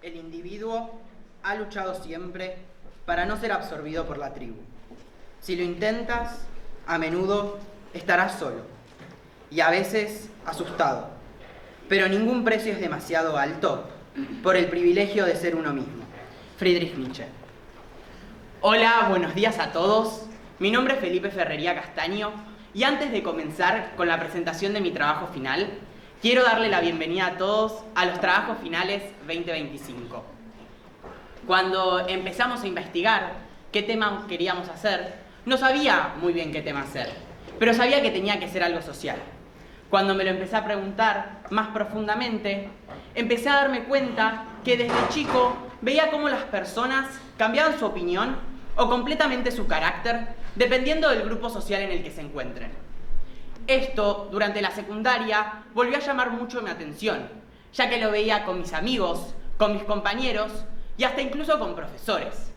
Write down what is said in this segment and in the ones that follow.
El individuo ha luchado siempre para no ser absorbido por la tribu. Si lo intentas, a menudo estarás solo y a veces asustado, pero ningún precio es demasiado alto por el privilegio de ser uno mismo. Friedrich Nietzsche. Hola, buenos días a todos. Mi nombre es Felipe Ferrería Castaño y antes de comenzar con la presentación de mi trabajo final, quiero darle la bienvenida a todos a los trabajos finales 2025. Cuando empezamos a investigar qué tema queríamos hacer, no sabía muy bien qué tema hacer, pero sabía que tenía que ser algo social. Cuando me lo empecé a preguntar más profundamente, empecé a darme cuenta que desde chico veía cómo las personas cambiaban su opinión o completamente su carácter dependiendo del grupo social en el que se encuentren. Esto, durante la secundaria, volvió a llamar mucho mi atención, ya que lo veía con mis amigos, con mis compañeros y hasta incluso con profesores.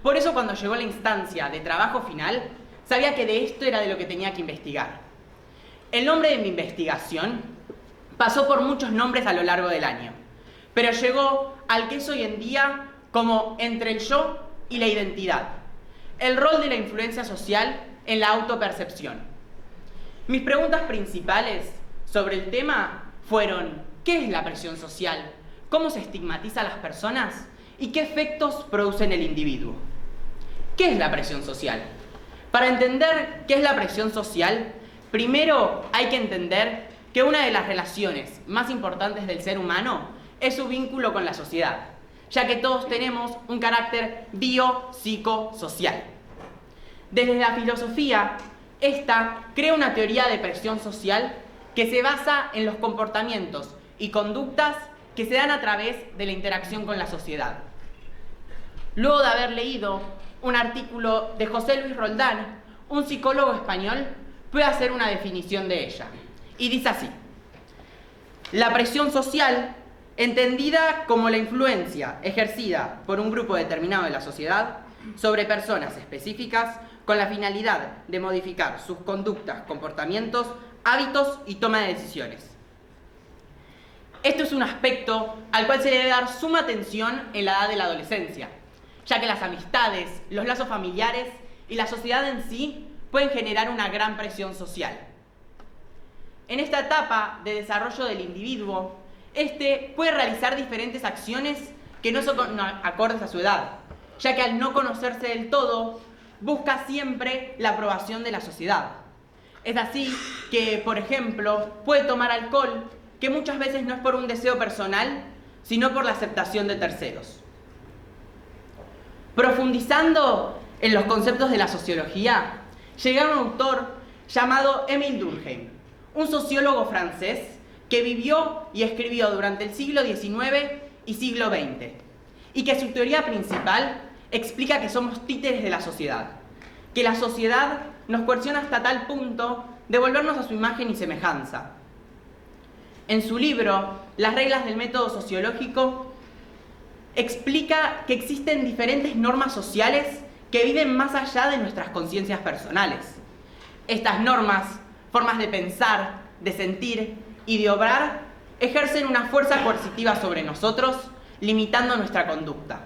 Por eso, cuando llegó la instancia de trabajo final, sabía que de esto era de lo que tenía que investigar. El nombre de mi investigación pasó por muchos nombres a lo largo del año, pero llegó al que es hoy en día como entre el yo y la identidad, el rol de la influencia social en la autopercepción. Mis preguntas principales sobre el tema fueron: ¿qué es la presión social? ¿Cómo se estigmatiza a las personas? ¿Y qué efectos produce en el individuo? ¿Qué es la presión social? Para entender qué es la presión social, primero hay que entender que una de las relaciones más importantes del ser humano es su vínculo con la sociedad, ya que todos tenemos un carácter biopsicosocial. Desde la filosofía, esta crea una teoría de presión social que se basa en los comportamientos y conductas que se dan a través de la interacción con la sociedad. Luego de haber leído un artículo de José Luis Roldán, un psicólogo español, pude hacer una definición de ella. Y dice así: la presión social, entendida como la influencia ejercida por un grupo determinado de la sociedad sobre personas específicas con la finalidad de modificar sus conductas, comportamientos, hábitos y toma de decisiones. Esto es un aspecto al cual se debe dar suma atención en la edad de la adolescencia, ya que las amistades, los lazos familiares y la sociedad en sí pueden generar una gran presión social. En esta etapa de desarrollo del individuo, este puede realizar diferentes acciones que no son acordes a su edad, ya que al no conocerse del todo, busca siempre la aprobación de la sociedad. Es así que, por ejemplo, puede tomar alcohol, que muchas veces no es por un deseo personal, sino por la aceptación de terceros. Profundizando en los conceptos de la sociología, llegué a un autor llamado Émile Durkheim, un sociólogo francés que vivió y escribió durante el siglo XIX y siglo XX, y que su teoría principal explica que somos títeres de la sociedad, que la sociedad nos coerciona hasta tal punto de volvernos a su imagen y semejanza. En su libro, Las reglas del método sociológico, explica que existen diferentes normas sociales que viven más allá de nuestras conciencias personales. Estas normas, formas de pensar, de sentir y de obrar, ejercen una fuerza coercitiva sobre nosotros, limitando nuestra conducta.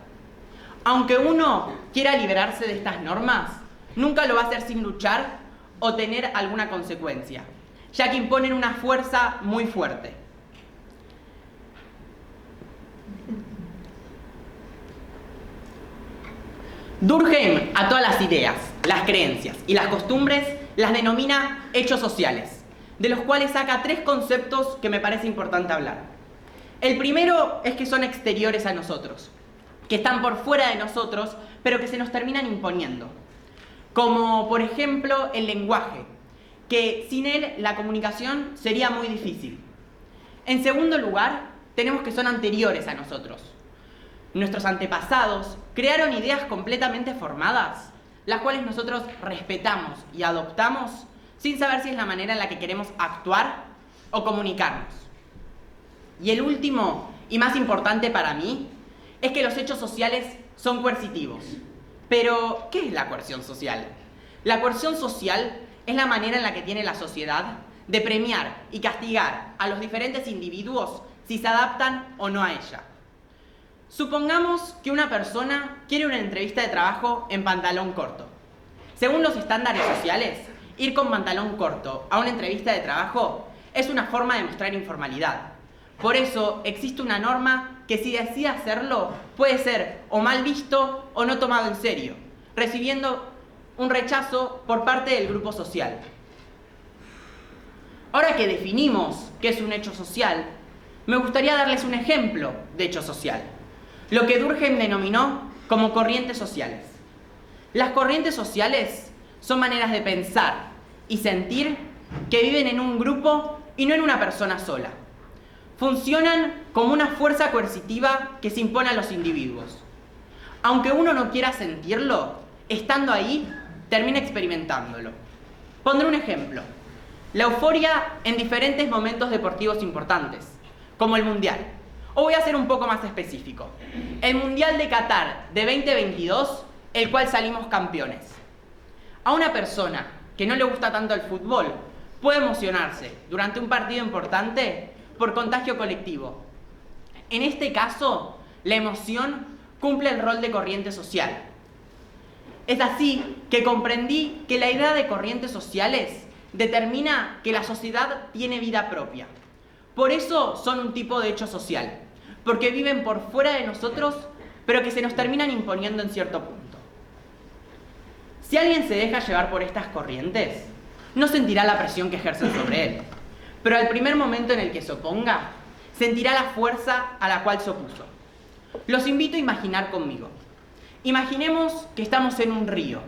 Aunque uno quiera liberarse de estas normas, nunca lo va a hacer sin luchar o tener alguna consecuencia, ya que imponen una fuerza muy fuerte. Durkheim a todas las ideas, las creencias y las costumbres las denomina hechos sociales, de los cuales saca tres conceptos que me parece importante hablar. El primero es que son exteriores a nosotros, que están por fuera de nosotros, pero que se nos terminan imponiendo. Como, por ejemplo, el lenguaje, que sin él la comunicación sería muy difícil. En segundo lugar, tenemos que son anteriores a nosotros. Nuestros antepasados crearon ideas completamente formadas, las cuales nosotros respetamos y adoptamos sin saber si es la manera en la que queremos actuar o comunicarnos. Y el último, y más importante para mí, es que los hechos sociales son coercitivos. Pero, ¿qué es la coerción social? La coerción social es la manera en la que tiene la sociedad de premiar y castigar a los diferentes individuos si se adaptan o no a ella. Supongamos que una persona quiere una entrevista de trabajo en pantalón corto. Según los estándares sociales, ir con pantalón corto a una entrevista de trabajo es una forma de mostrar informalidad. Por eso existe una norma que si decide hacerlo puede ser o mal visto o no tomado en serio, recibiendo un rechazo por parte del grupo social. Ahora que definimos qué es un hecho social, me gustaría darles un ejemplo de hecho social, lo que Durkheim denominó como corrientes sociales. Las corrientes sociales son maneras de pensar y sentir que viven en un grupo y no en una persona sola. Funcionan como una fuerza coercitiva que se impone a los individuos. Aunque uno no quiera sentirlo, estando ahí, termina experimentándolo. Pondré un ejemplo. La euforia en diferentes momentos deportivos importantes, como el Mundial. O voy a ser un poco más específico. El Mundial de Qatar de 2022, el cual salimos campeones. A una persona que no le gusta tanto el fútbol, puede emocionarse durante un partido importante por contagio colectivo. En este caso, la emoción cumple el rol de corriente social. Es así que comprendí que la idea de corrientes sociales determina que la sociedad tiene vida propia. Por eso son un tipo de hecho social, porque viven por fuera de nosotros, pero que se nos terminan imponiendo en cierto punto. Si alguien se deja llevar por estas corrientes, no sentirá la presión que ejercen sobre él, pero al primer momento en el que se oponga, sentirá la fuerza a la cual se opuso. Los invito a imaginar conmigo. Imaginemos que estamos en un río,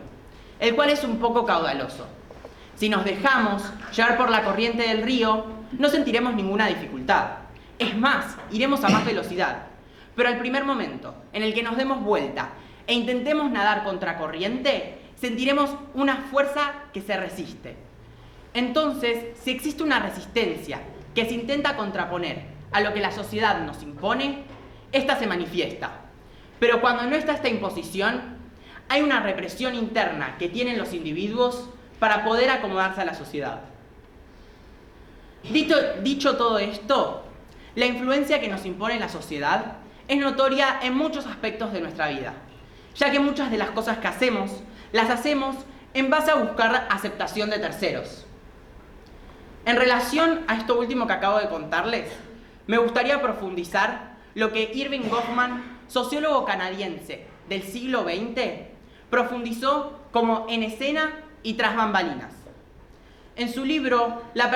el cual es un poco caudaloso. Si nos dejamos llevar por la corriente del río, no sentiremos ninguna dificultad. Es más, iremos a más velocidad. Pero al primer momento en el que nos demos vuelta e intentemos nadar contracorriente, sentiremos una fuerza que se resiste. Entonces, si existe una resistencia que se intenta contraponer a lo que la sociedad nos impone, esta se manifiesta. Pero cuando no está esta imposición, hay una represión interna que tienen los individuos para poder acomodarse a la sociedad. Dicho todo esto, la influencia que nos impone la sociedad es notoria en muchos aspectos de nuestra vida, ya que muchas de las cosas que hacemos, las hacemos en base a buscar aceptación de terceros. En relación a esto último que acabo de contarles, me gustaría profundizar lo que Irving Goffman, sociólogo canadiense del siglo XX, profundizó como en escena y tras bambalinas. En su libro, La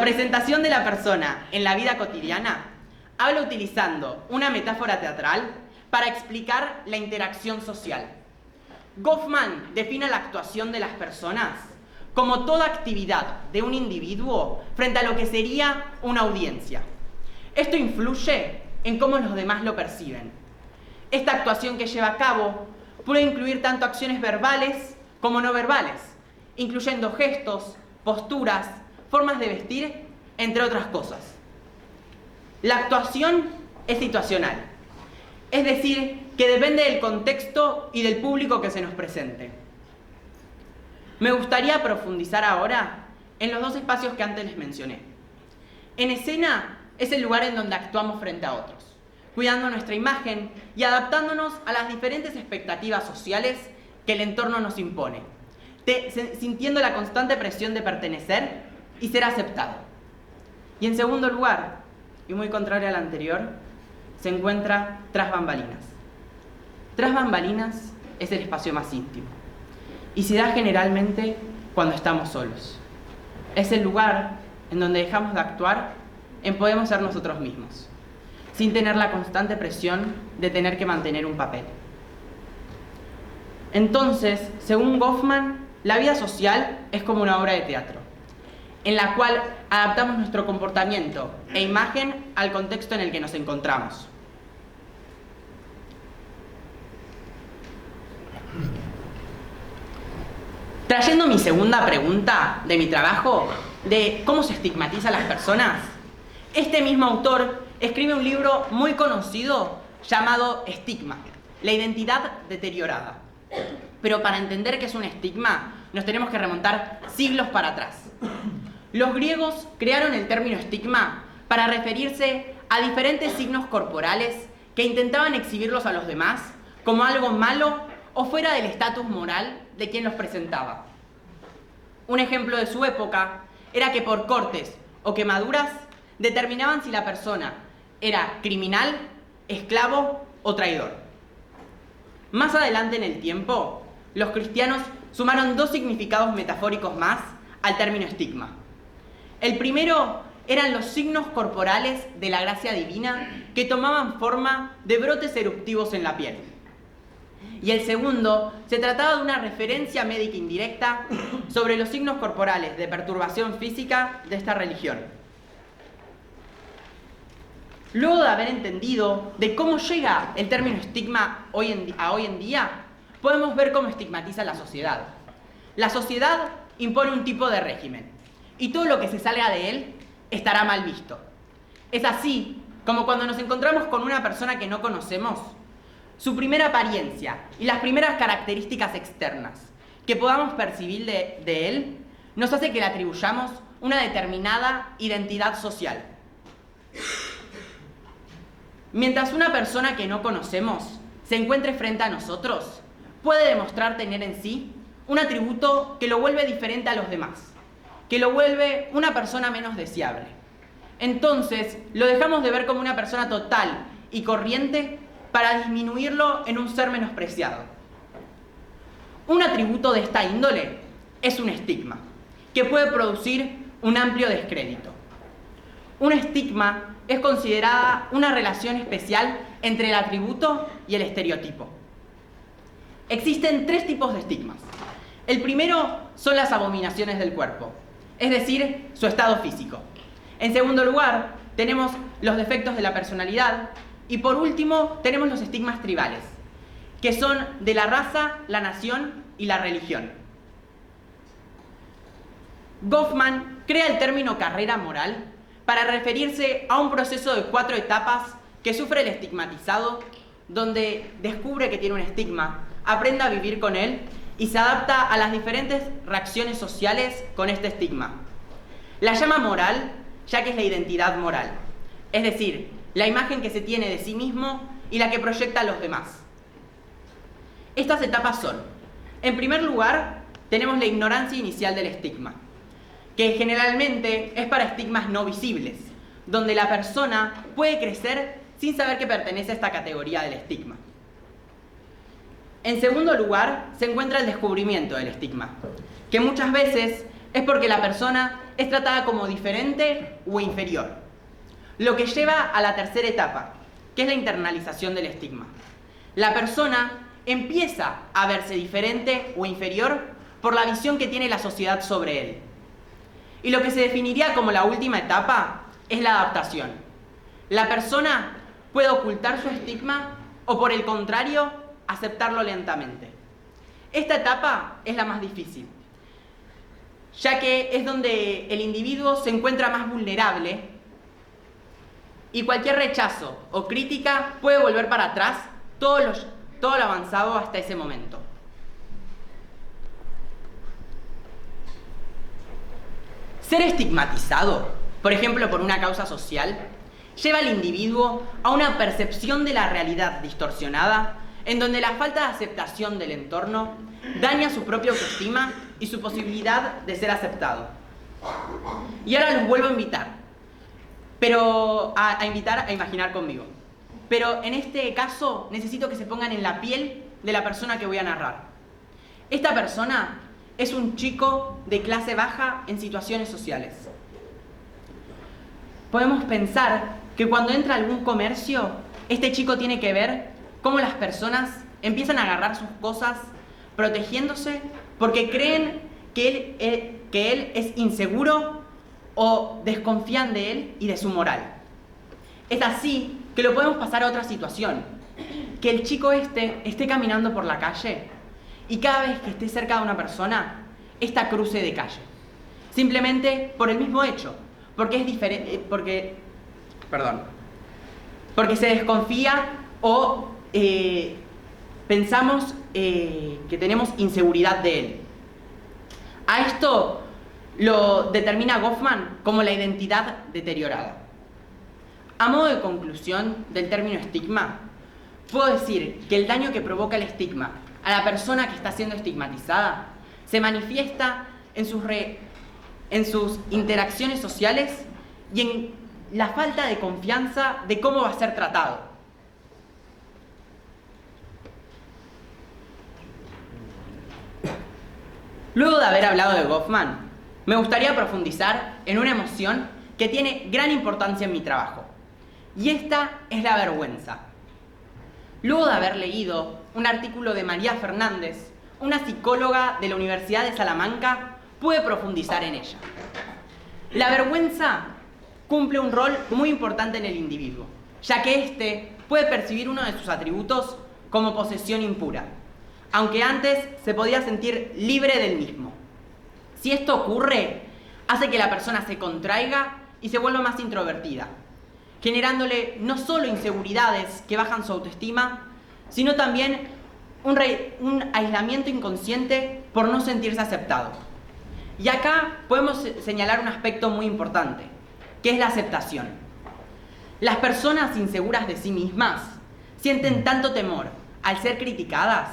presentación de la persona en la vida cotidiana, habla utilizando una metáfora teatral para explicar la interacción social. Goffman define la actuación de las personas como toda actividad de un individuo frente a lo que sería una audiencia. Esto influye en cómo los demás lo perciben. Esta actuación que lleva a cabo puede incluir tanto acciones verbales como no verbales, incluyendo gestos, posturas, formas de vestir, entre otras cosas. La actuación es situacional, es decir, que depende del contexto y del público que se nos presente. Me gustaría profundizar ahora en los dos espacios que antes les mencioné. En escena es el lugar en donde actuamos frente a otros, cuidando nuestra imagen y adaptándonos a las diferentes expectativas sociales que el entorno nos impone, sintiendo la constante presión de pertenecer y ser aceptado. Y en segundo lugar, y muy contrario al anterior, se encuentra tras bambalinas. Tras bambalinas es el espacio más íntimo y se da generalmente cuando estamos solos. Es el lugar en donde dejamos de actuar en podemos ser nosotros mismos, sin tener la constante presión de tener que mantener un papel. Entonces, según Goffman, la vida social es como una obra de teatro, en la cual adaptamos nuestro comportamiento e imagen al contexto en el que nos encontramos. Trayendo mi segunda pregunta de mi trabajo, de cómo se estigmatiza a las personas, este mismo autor escribe un libro muy conocido llamado Estigma, la identidad deteriorada. Pero para entender qué es un estigma, nos tenemos que remontar siglos para atrás. Los griegos crearon el término estigma para referirse a diferentes signos corporales que intentaban exhibirlos a los demás como algo malo o fuera del estatus moral de quien los presentaba. Un ejemplo de su época era que por cortes o quemaduras determinaban si la persona era criminal, esclavo o traidor. Más adelante en el tiempo, los cristianos sumaron dos significados metafóricos más al término estigma. El primero eran los signos corporales de la gracia divina que tomaban forma de brotes eruptivos en la piel. Y el segundo se trataba de una referencia médica indirecta sobre los signos corporales de perturbación física de esta religión. Luego de haber entendido de cómo llega el término estigma hoy en día, podemos ver cómo estigmatiza la sociedad. La sociedad impone un tipo de régimen, y todo lo que se salga de él estará mal visto. Es así como cuando nos encontramos con una persona que no conocemos, su primera apariencia y las primeras características externas que podamos percibir de él nos hace que le atribuyamos una determinada identidad social. Mientras una persona que no conocemos se encuentre frente a nosotros, puede demostrar tener en sí un atributo que lo vuelve diferente a los demás, que lo vuelve una persona menos deseable. Entonces, lo dejamos de ver como una persona total y corriente para disminuirlo en un ser menospreciado. Un atributo de esta índole es un estigma, que puede producir un amplio descrédito. Un estigma es considerada una relación especial entre el atributo y el estereotipo. Existen tres tipos de estigmas. El primero son las abominaciones del cuerpo, es decir, su estado físico. En segundo lugar, tenemos los defectos de la personalidad. Y por último, tenemos los estigmas tribales, que son de la raza, la nación y la religión. Goffman crea el término carrera moral para referirse a un proceso de 4 etapas que sufre el estigmatizado, donde descubre que tiene un estigma, aprende a vivir con él y se adapta a las diferentes reacciones sociales con este estigma. La llama moral, ya que es la identidad moral, es decir, la imagen que se tiene de sí mismo y la que proyecta a los demás. Estas etapas son, en primer lugar, tenemos la ignorancia inicial del estigma, que generalmente es para estigmas no visibles, donde la persona puede crecer sin saber que pertenece a esta categoría del estigma. En segundo lugar, se encuentra el descubrimiento del estigma, que muchas veces es porque la persona es tratada como diferente o inferior, lo que lleva a la tercera etapa, que es la internalización del estigma. La persona empieza a verse diferente o inferior por la visión que tiene la sociedad sobre él. Y lo que se definiría como la última etapa es la adaptación. La persona puede ocultar su estigma o, por el contrario, aceptarlo lentamente. Esta etapa es la más difícil, ya que es donde el individuo se encuentra más vulnerable y cualquier rechazo o crítica puede volver para atrás todo lo avanzado hasta ese momento. Ser estigmatizado, por ejemplo por una causa social, lleva al individuo a una percepción de la realidad distorsionada, en donde la falta de aceptación del entorno daña su propia autoestima y su posibilidad de ser aceptado. Y ahora los vuelvo a invitar, a imaginar conmigo. Pero en este caso necesito que se pongan en la piel de la persona que voy a narrar. Esta persona es un chico de clase baja en situaciones sociales. Podemos pensar que cuando entra a algún comercio, este chico tiene que ver cómo las personas empiezan a agarrar sus cosas protegiéndose porque creen que él es inseguro o desconfían de él y de su moral. Es así que lo podemos pasar a otra situación, que el chico esté caminando por la calle y cada vez que esté cerca de una persona, esta cruce de calle. Simplemente por el mismo hecho, porque es diferente, porque se desconfía o pensamos que tenemos inseguridad de él. A esto lo determina Goffman como la identidad deteriorada. A modo de conclusión del término estigma, puedo decir que el daño que provoca el estigma a la persona que está siendo estigmatizada se manifiesta en sus interacciones sociales y en la falta de confianza de cómo va a ser tratado. Luego de haber hablado de Goffman, me gustaría profundizar en una emoción que tiene gran importancia en mi trabajo, y esta es la vergüenza. Luego de haber leído un artículo de María Fernández, una psicóloga de la Universidad de Salamanca, pude profundizar en ella. La vergüenza cumple un rol muy importante en el individuo, ya que éste puede percibir uno de sus atributos como posesión impura, aunque antes se podía sentir libre del mismo. Si esto ocurre, hace que la persona se contraiga y se vuelva más introvertida, generándole no solo inseguridades que bajan su autoestima, sino también un aislamiento inconsciente por no sentirse aceptado. Y acá podemos señalar un aspecto muy importante, que es la aceptación. Las personas inseguras de sí mismas sienten tanto temor al ser criticadas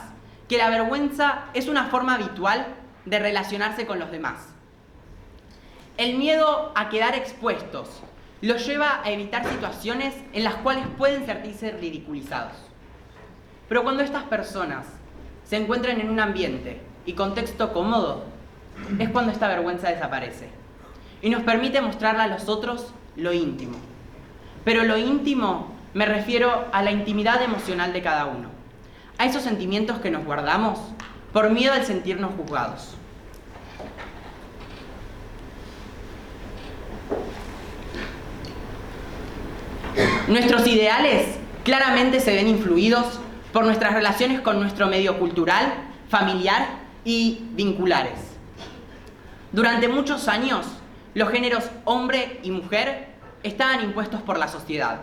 que la vergüenza es una forma habitual de relacionarse con los demás. El miedo a quedar expuestos los lleva a evitar situaciones en las cuales pueden sentirse ridiculizados. Pero cuando estas personas se encuentran en un ambiente y contexto cómodo, es cuando esta vergüenza desaparece y nos permite mostrarle a los otros lo íntimo. Pero lo íntimo me refiero a la intimidad emocional de cada uno, a esos sentimientos que nos guardamos por miedo al sentirnos juzgados. Nuestros ideales claramente se ven influidos por nuestras relaciones con nuestro medio cultural, familiar y vinculares. Durante muchos años, los géneros hombre y mujer estaban impuestos por la sociedad.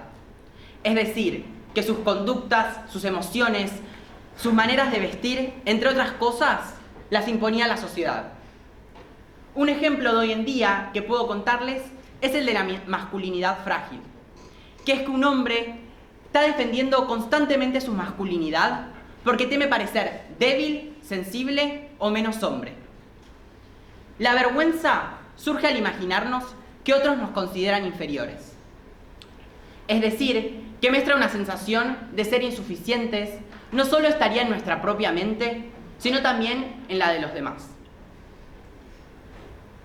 Es decir, que sus conductas, sus emociones, sus maneras de vestir, entre otras cosas, las imponía la sociedad. Un ejemplo de hoy en día que puedo contarles es el de la masculinidad frágil, que es que un hombre está defendiendo constantemente su masculinidad porque teme parecer débil, sensible o menos hombre. La vergüenza surge al imaginarnos que otros nos consideran inferiores. Es decir, que muestra una sensación de ser insuficientes, no solo estaría en nuestra propia mente, sino también en la de los demás.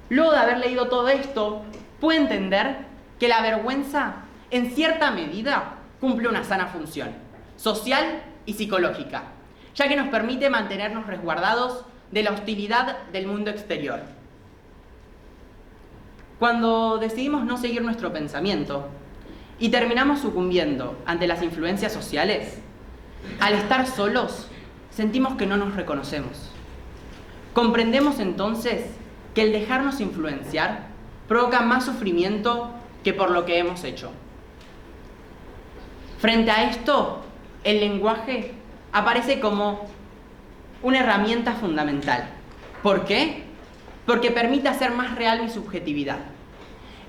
Luego de haber leído todo esto, puedo entender que la vergüenza, en cierta medida, cumple una sana función, social y psicológica, ya que nos permite mantenernos resguardados de la hostilidad del mundo exterior. Cuando decidimos no seguir nuestro pensamiento y terminamos sucumbiendo ante las influencias sociales, al estar solos, sentimos que no nos reconocemos. Comprendemos entonces que el dejarnos influenciar provoca más sufrimiento que por lo que hemos hecho. Frente a esto, el lenguaje aparece como una herramienta fundamental. ¿Por qué? Porque permite hacer más real mi subjetividad.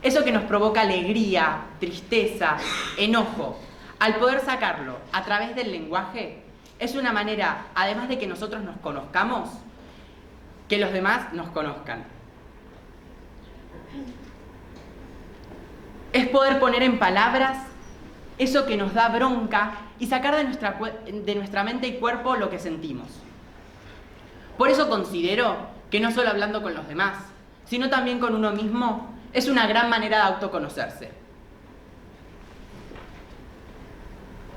Eso que nos provoca alegría, tristeza, enojo, al poder sacarlo a través del lenguaje, es una manera, además de que nosotros nos conozcamos, que los demás nos conozcan. Es poder poner en palabras eso que nos da bronca y sacar de nuestra mente y cuerpo lo que sentimos. Por eso considero que no solo hablando con los demás, sino también con uno mismo, es una gran manera de autoconocerse.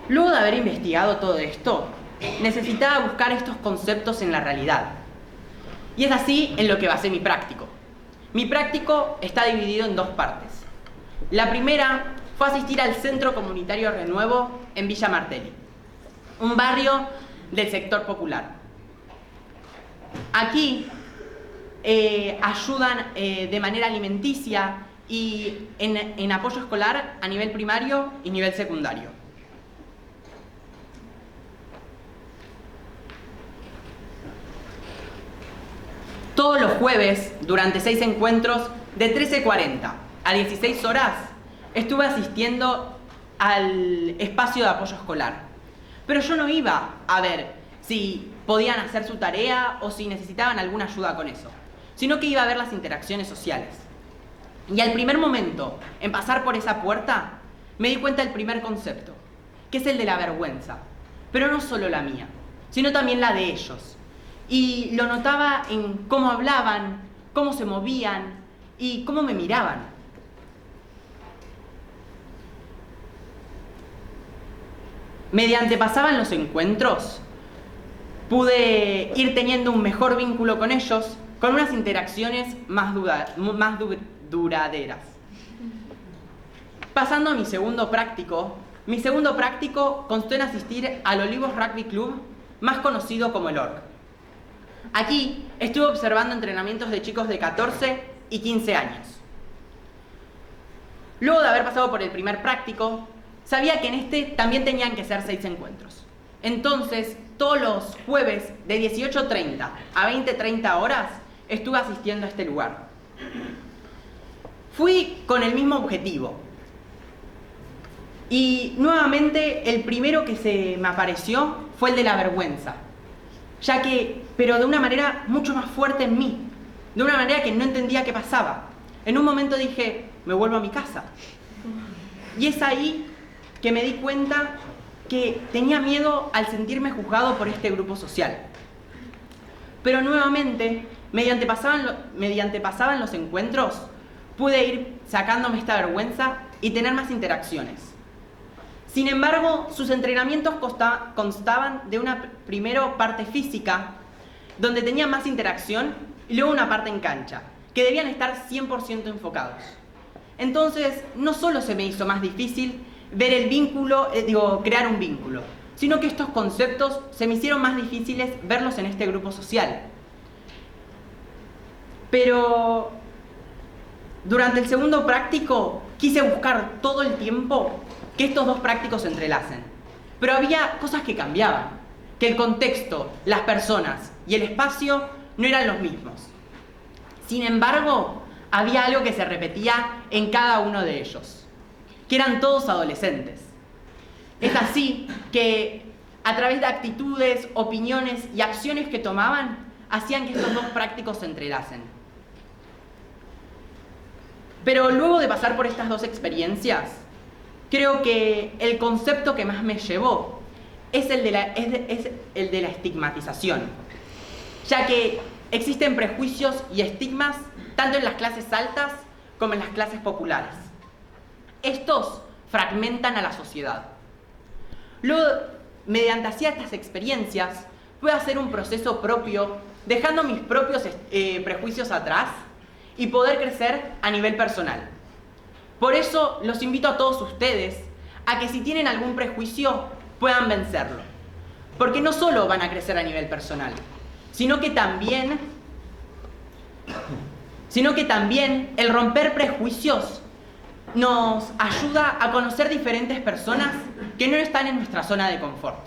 Luego de haber investigado todo esto, necesitaba buscar estos conceptos en la realidad. Y es así en lo que basé mi práctico. Mi práctico está dividido en dos partes. La primera fue asistir al Centro Comunitario Renuevo en Villa Martelli, un barrio del sector popular. Aquí ayudan de manera alimenticia y en apoyo escolar a nivel primario y nivel secundario. Todos los jueves, durante 6 encuentros, de 13:40 a 16 horas, estuve asistiendo al espacio de apoyo escolar. Pero yo no iba a ver si podían hacer su tarea o si necesitaban alguna ayuda con eso, sino que iba a ver las interacciones sociales. Y al primer momento, en pasar por esa puerta, me di cuenta del primer concepto, que es el de la vergüenza. Pero no solo la mía, sino también la de ellos. Y lo notaba en cómo hablaban, cómo se movían y cómo me miraban. Mediante pasaban los encuentros, pude ir teniendo un mejor vínculo con ellos, con unas interacciones más duraderas. Pasando a mi segundo práctico constó en asistir al Olivos Rugby Club, más conocido como el ORC. Aquí estuve observando entrenamientos de chicos de 14 y 15 años. Luego de haber pasado por el primer práctico, sabía que en este también tenían que ser 6 encuentros. Entonces, todos los jueves de 18:30 a 20:30 horas estuve asistiendo a este lugar. Fui con el mismo objetivo. Y nuevamente el primero que se me apareció fue el de la vergüenza. Pero de una manera mucho más fuerte en mí. De una manera que no entendía qué pasaba. En un momento dije, me vuelvo a mi casa. Y es ahí que me di cuenta que tenía miedo al sentirme juzgado por este grupo social. Pero nuevamente, mediante pasaban los encuentros, pude ir sacándome esta vergüenza y tener más interacciones. Sin embargo, sus entrenamientos constaban de una primero parte física, donde tenía más interacción, y luego una parte en cancha, que debían estar 100% enfocados. Entonces, no solo se me hizo más difícil ver el vínculo, crear un vínculo, sino que estos conceptos se me hicieron más difíciles verlos en este grupo social. Pero durante el segundo práctico quise buscar todo el tiempo que estos dos prácticos se entrelacen. Pero había cosas que cambiaban, que el contexto, las personas y el espacio no eran los mismos. Sin embargo, había algo que se repetía en cada uno de ellos, que eran todos adolescentes. Es así que a través de actitudes, opiniones y acciones que tomaban, hacían que estos dos prácticos se entrelacen. Pero luego de pasar por estas dos experiencias, creo que el concepto que más me llevó es el de la estigmatización, ya que existen prejuicios y estigmas tanto en las clases altas como en las clases populares. Estos fragmentan a la sociedad. Luego, mediante hacia estas experiencias, puedo hacer un proceso propio, dejando mis propios prejuicios atrás y poder crecer a nivel personal. Por eso los invito a todos ustedes a que si tienen algún prejuicio puedan vencerlo. Porque no solo van a crecer a nivel personal, sino que también el romper prejuicios nos ayuda a conocer diferentes personas que no están en nuestra zona de confort.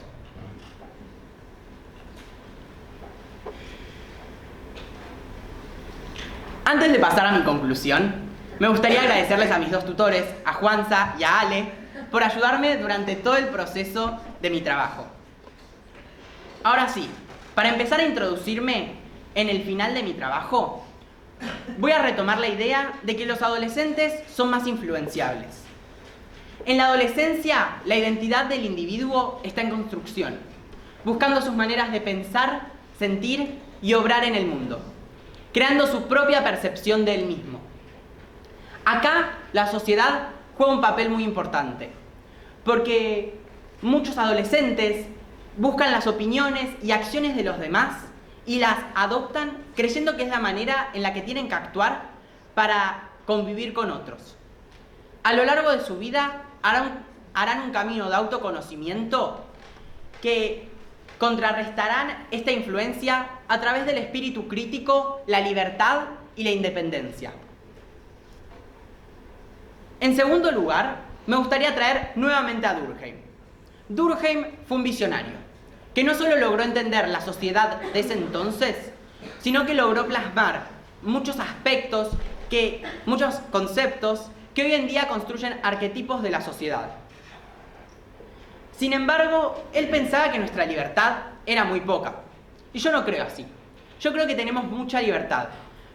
Antes de pasar a mi conclusión, me gustaría agradecerles a mis dos tutores, a Juanza y a Ale, por ayudarme durante todo el proceso de mi trabajo. Ahora sí, para empezar a introducirme en el final de mi trabajo, voy a retomar la idea de que los adolescentes son más influenciables. En la adolescencia, la identidad del individuo está en construcción, buscando sus maneras de pensar, sentir y obrar en el mundo, creando su propia percepción de él mismo. Acá, la sociedad juega un papel muy importante, porque muchos adolescentes buscan las opiniones y acciones de los demás y las adoptan creyendo que es la manera en la que tienen que actuar para convivir con otros. A lo largo de su vida harán un camino de autoconocimiento que contrarrestarán esta influencia a través del espíritu crítico, la libertad y la independencia. En segundo lugar, me gustaría traer nuevamente a Durkheim. Durkheim fue un visionario, que no solo logró entender la sociedad de ese entonces, sino que logró plasmar muchos aspectos, muchos conceptos que hoy en día construyen arquetipos de la sociedad. Sin embargo, él pensaba que nuestra libertad era muy poca. Y yo no creo así. Yo creo que tenemos mucha libertad,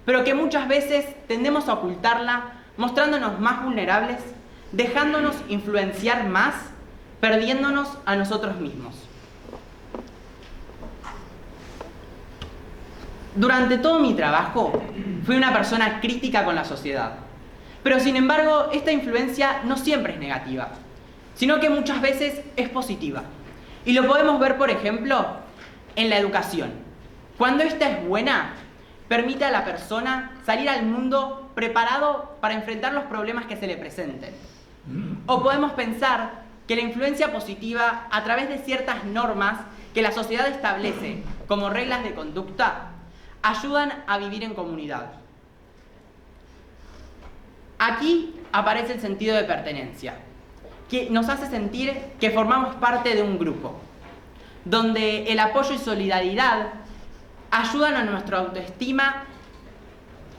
pero que muchas veces tendemos a ocultarla, mostrándonos más vulnerables, dejándonos influenciar más, perdiéndonos a nosotros mismos. Durante todo mi trabajo, fui una persona crítica con la sociedad. Pero sin embargo, esta influencia no siempre es negativa, sino que muchas veces es positiva. Y lo podemos ver, por ejemplo, en la educación. Cuando esta es buena, permite a la persona salir al mundo preparado para enfrentar los problemas que se le presenten. O podemos pensar que la influencia positiva, a través de ciertas normas que la sociedad establece como reglas de conducta, ayudan a vivir en comunidad. Aquí aparece el sentido de pertenencia, que nos hace sentir que formamos parte de un grupo, donde el apoyo y solidaridad ayudan a nuestra autoestima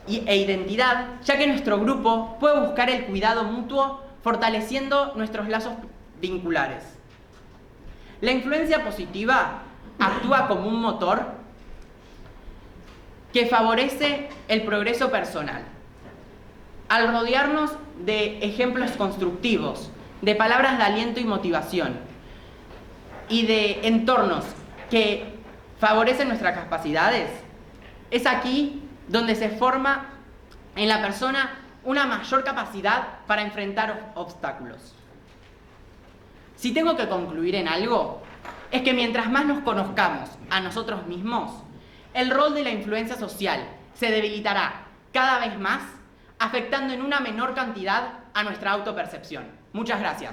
e identidad, ya que nuestro grupo puede buscar el cuidado mutuo, fortaleciendo nuestros lazos vinculares. La influencia positiva actúa como un motor que favorece el progreso personal. Al rodearnos de ejemplos constructivos, de palabras de aliento y motivación, y de entornos que favorecen nuestras capacidades, es aquí donde se forma en la persona una mayor capacidad para enfrentar obstáculos. Si tengo que concluir en algo, es que mientras más nos conozcamos a nosotros mismos, el rol de la influencia social se debilitará cada vez más, afectando en una menor cantidad a nuestra autopercepción. Muchas gracias.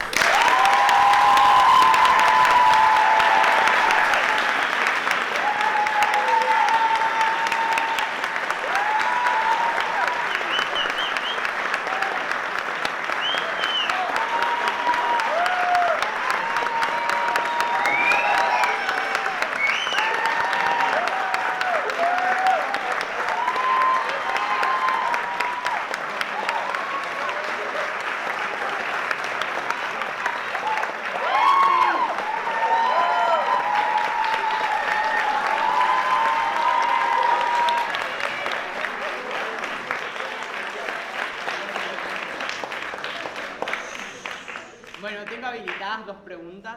Bueno, tengo habilitadas 2 preguntas.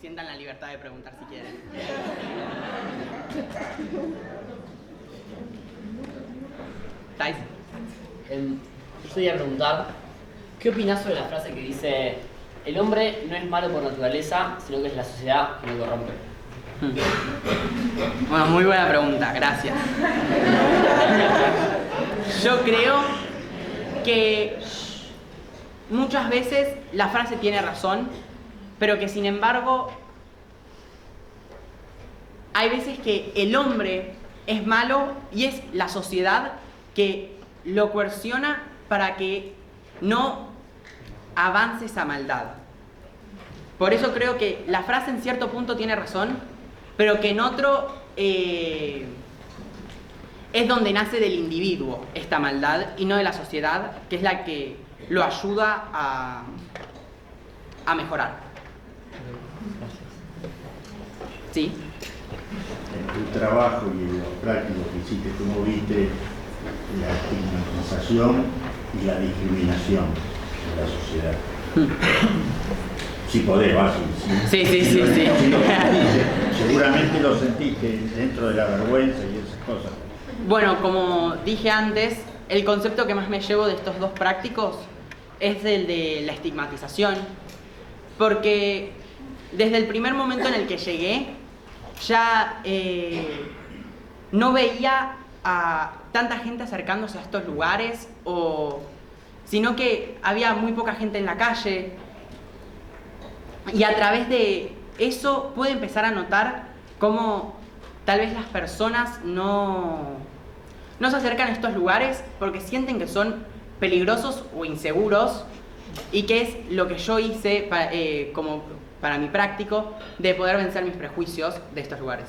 Sientan la libertad de preguntar si quieren. ¿Estáis? Yo te iba a preguntar, ¿qué opinás sobre la frase que dice: el hombre no es malo por naturaleza, sino que es la sociedad que lo corrompe? Bueno, muy buena pregunta, gracias. Yo creo que muchas veces la frase tiene razón, pero que sin embargo hay veces que el hombre es malo y es la sociedad que lo coerciona para que no avance esa maldad. Por eso creo que la frase en cierto punto tiene razón, pero que en otro es donde nace del individuo esta maldad y no de la sociedad, que es la que lo ayuda a mejorar. ¿Sí? En tu trabajo y en los prácticos que hiciste, ¿cómo viste la estigmatización y la discriminación de la sociedad? Si podés, Sí. Seguramente lo sentiste dentro de la vergüenza y esas cosas. Bueno, como dije antes, el concepto que más me llevo de estos 2 prácticos es el de la estigmatización, porque desde el primer momento en el que llegué, ya no veía a tanta gente acercándose a estos lugares, sino que había muy poca gente en la calle, y a través de eso pude empezar a notar cómo tal vez las personas no se acercan a estos lugares porque sienten que son peligrosos o inseguros, y que es lo que yo hice como para mi práctico de poder vencer mis prejuicios de estos lugares.